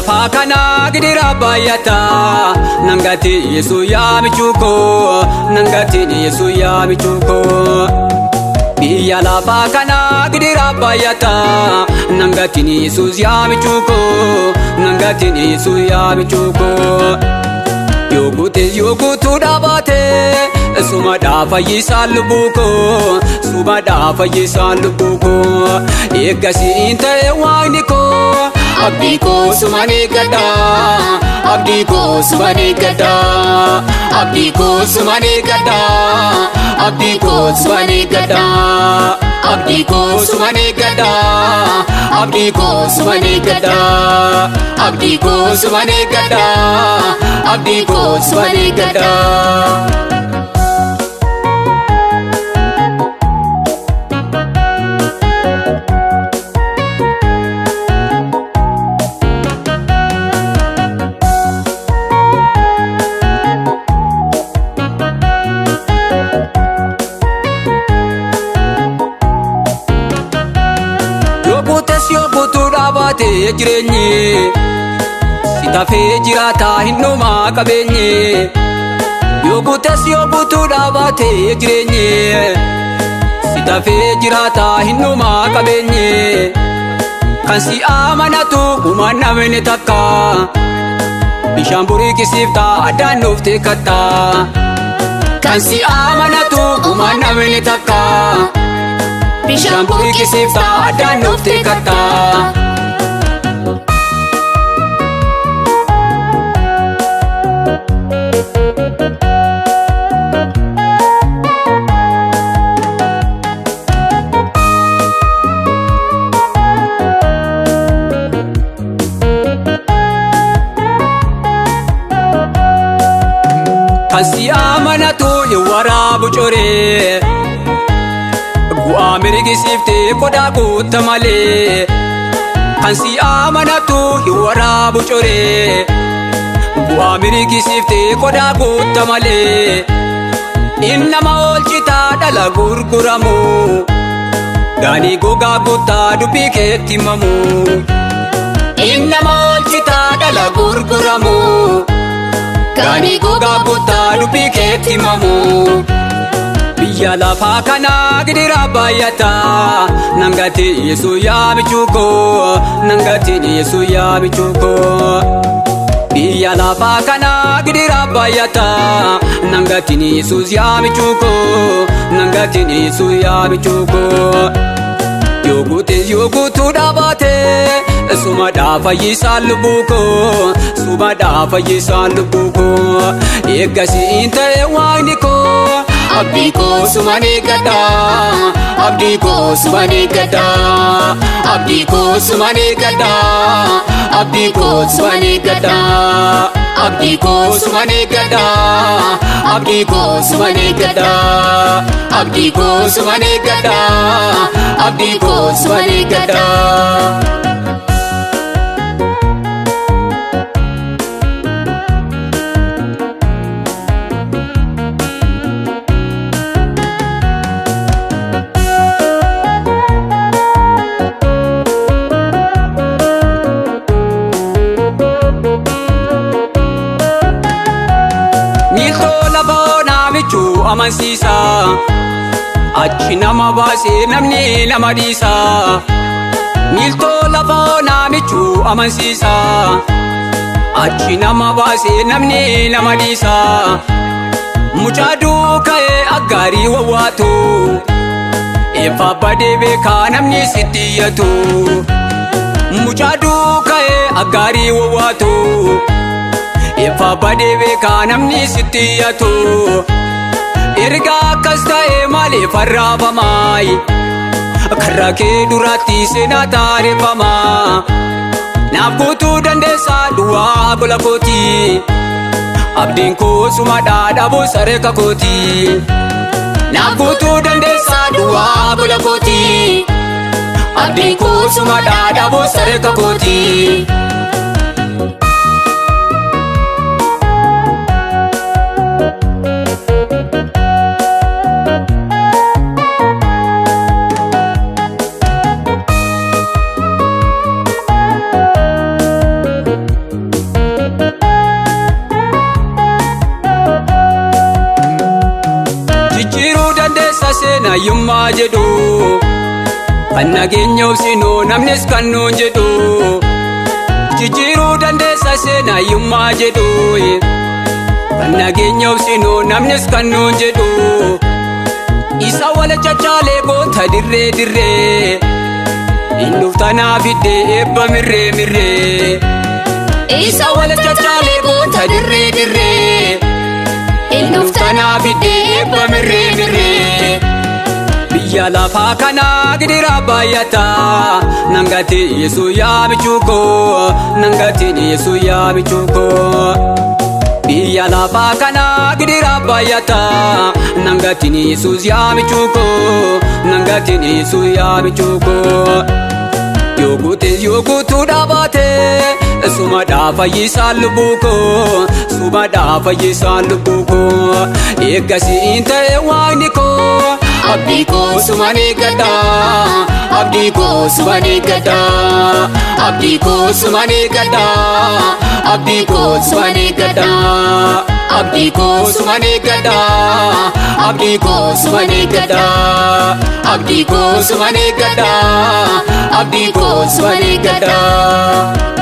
lafa kana gidira bayata nangati Yesu ya michuko nangati Yesu ya michuko biya lafa kana gidira bayata nangati Yesu ya michuko nangati Yesu ya michuko yogutu dabate suma dafa yisalubuko suma dafa yisalubuko egasi inte waniko abdiko sumane gada abdiko sumane gada abdiko sumane gada abdiko sumane gada abdiko sumane gada abdiko sumane gada abdiko sumane gada abdiko sumane gada jireenyi sitafee jiraataa hinnumaa qabeenyi yoguutu dhaabatee jireenyi sitafee jiraataa hinnumaa qabeenyi kan si amanatu gumaan namni takka bishaan buriqisiiftaa addaan nuuftee kattaa kan si amanatu gumaan namni takka bishaan buriqisiiftaa addaan nuuftee kattaa Kansi amanatu yawarabu chore Gua mirgisifte koda gutta male Kansi amanatu yawarabu chore Gua mirgisifte koda gutta male Innama olchita dala gurguramu Dani goga gutta dubiketti mamu Innama olchita dala gurguramu Dani goga gutta dubiketti mamu biya lafa kana gidira bayata nangati Yesu ya michuko nangati Yesu ya michuko biya lafa kana gidira bayata nangati Yesu ya michuko nangati Yesu ya michuko yogutu dabate suma dafa yisalubuko suma dafa yisalubuko egasi inte waniko abdiko sumane gada abdiko sumane gada abdiko sumane gada abdiko sumane gada abdiko sumane gada abdiko sumane gada abdiko sumane gada abdiko sumane gada Amansisa achi nama baase namni nama dhiisa Miltoo lafa namichu amansisa achi nama baase namni nama dhiisa Mucaa duuka'ee aggaarii wawwaatu eebba badee beekaa namni sitti iyyatu Mucaa duuka'ee aggaarii wawwaatu eebba badee beekaa namni sitti iyyatu Erga akkas ta'e maaliif arraafamay karra kee duratti seenaa taareffamaa naaf guutuu dandeessaa duwwaa gola kooti abdiin koo sumadhaa dhabuu sareeka kooti naaf guutuu dandeessaa duwwaa gola kooti abdiin koo sumadhaa dhabuu sareeka kooti hiyyummaa jedhu kan nageenya obsinu namnis kan nuun jedhu jijjiiruu dandeessa seenaa hiyyummaa jedhu kan nageenya obsinu namnis kan nuun jedhu isa wal cacaalee goota dirree dirree innuuf tanaa fidee eebba mirree mirree isa wal cacaalee goota dirree dirree innuuf tanaa fidee eebba mirree mirree biyya lafaa kanaa gidira baay'ataa nangati Yesu yaa michuuko nangati Yesu yaa michuuko biyya lafaa kanaa gidira baay'ataa nangati Yesu yaa michuuko nangati Yesu yaa michuuko yoguutu dhaabatee suma dhaafayyisaa lubbuuko suma dhaafayyisaa lubbuuko eeggasiin ta'e waaqni koo abdii koo sumaan eeggadhaa abdii koo sumaan eeggadhaa abdii koo sumaan eeggadhaa abdii koo sumaan eeggadhaa abdii koo sumaan eeggadhaa abdii koo sumaan eeggadhaa abdii koo sumaan eeggadhaa abdii koo sumaan eeggadhaa